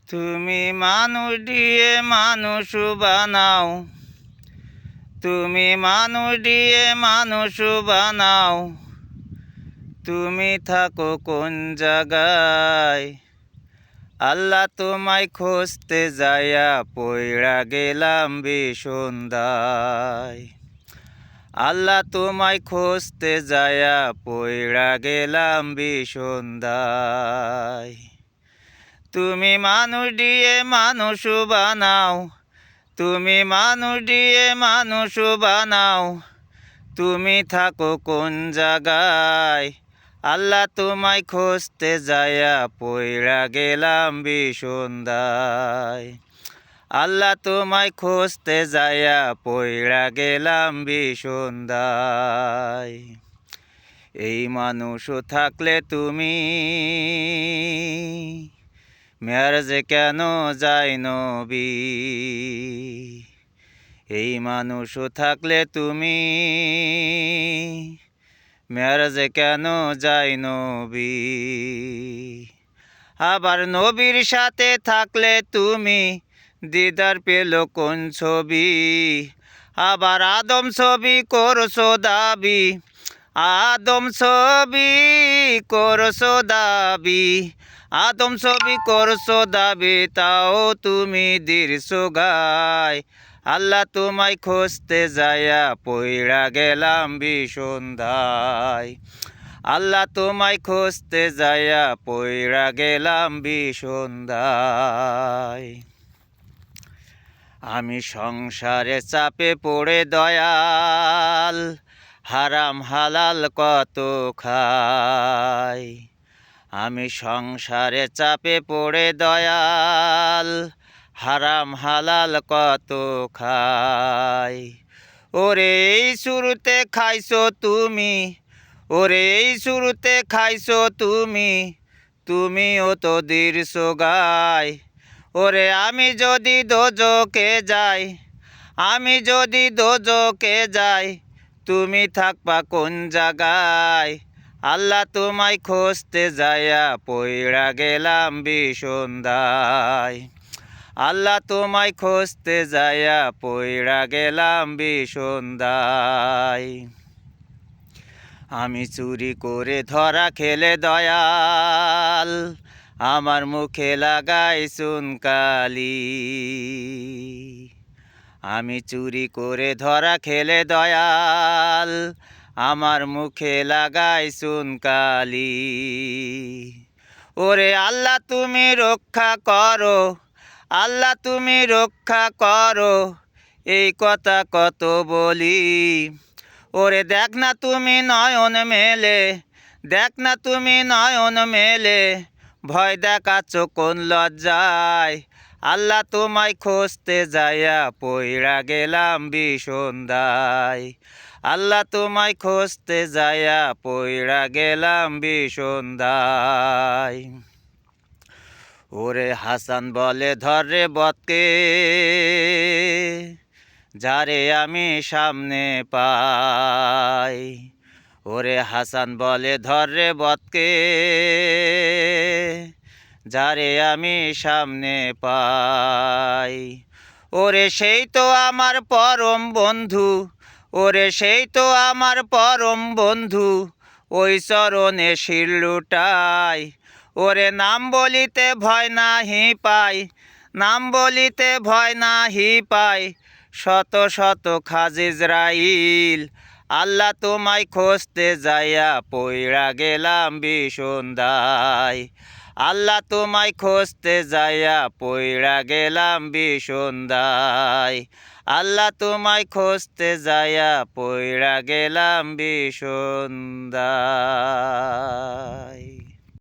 তুমি মানুষ দিয়ে মানুষ বানাও, তুমি মানুষ দিয়ে মানুষ বানাও, তুমি থাকো কোন জায়গায়? আল্লাহ তোমায় খুঁজতে যাইয়া পইড়া গেলাম বিসন্ধায়। আল্লাহ তোমায় খুঁজতে যাইয়া পইড়া গেলাম বিসন্ধায়। তুমি মানুষ দিয়ে মানুষ বানাও, তুমি মানুষ দিয়ে মানুষ বানাও, তুমি থাকো কোন জায়গায়? আল্লাহ তোমায় খুঁজতে যাইয়া পইড়া গেলাম বিসন্ধায়। আল্লাহ তোমায় খুঁজতে যাইয়া পইড়া গেলাম বিসন্ধায়। এই মানুষ থাকলে তুমি মেরাজে কেন যায় নবী? এই মানুষ থাকলে তুমি মেরাজে কেন যায় নবী? আবার নবীর সাথে থাকলে তুমি দিদার পেল কোন ছবি? আবার আদম ছবি করছো দাবি, আদম ছবি করছো দাবি, আদম ছবি করছো দাবি, তাও তুমি দিরছো গায়। আল্লাহ তোমায় খুঁজতে যাইয়া পইড়া গেলাম বিসন্ধায়। আল্লাহ তোমায় খুঁজতে যাইয়া পইড়া গেলাম বিসন্ধায়। আমি সংসারে চাপে পড়ে দয়াল, হারাম হালাল কত খাই। আমি সংসারে চাপে পড়ে দয়াল, হারাম হালাল কত খাই। ওরে এই শুরুতে খাইছো তুমি, ওরে এই শুরুতে খাইছো তুমি, তুমিও তো দিরছো গায়। ওরে আমি যদি দোজকে যাই, আমি যদি দোজকে যাই, তুমি থাকবা কোন জায়গায়? আল্লাহ তোমায় খুঁজতে যাইয়া পইড়া গেলাম বিসন্ধায়। আল্লাহ তোমায় খুঁজতে যাইয়া পইড়া গেলাম বিসন্ধায়। আমি চুরি করে ধরা খেলে দয়াল, আমার মুখে লাগাই চুনকালি। আমি চুরি করে ধরা খেলে দয়াল, আমার মুখে লাগাই চুনকালি। ওরে আল্লাহ তুমি রক্ষা করো, আল্লাহ তুমি রক্ষা করো, এই কথা কত বলি। ওরে দেখ না তুমি নয়ন মেলে, দেখ না তুমি নয়ন মেলে, ভয় দেখাচ্ছ কোন লজ্জায়? আল্লাহ তোমায় খুঁজতে যাইয়া পইড়া গেলাম বিসন্ধায়। আল্লাহ তোমায় খুঁজতে যাইয়া পইড়া গেলাম বিসন্ধায়। ওরে হাসান বলে ধরে বতকে, যারে আমি সামনে পাই। ওরে হাসান বলে ধরে বতকে, যারে আমি সামনে পাই। ওরে সেই তো আমার পরম বন্ধু, ওরে সেই তো আমার পরম বন্ধু, ওই চরণে শির লুটাই। ওরে নাম বলিতে ভয় নাহি পাই, নাম বলিতে ভয় নাহি পাই, শত শত খাজিজরাইল। আল্লাহ তোমায় খুঁজতে যাইয়া পইড়া গেলাম বিসন্ধায়। আল্লাহ তোমায় খুঁজতে যাইয়া পইড়া গেলাম বিসন্ধায়। আল্লাহ তোমায় খুঁজতে যাইয়া পইড়া গেলাম বিসন্ধায়।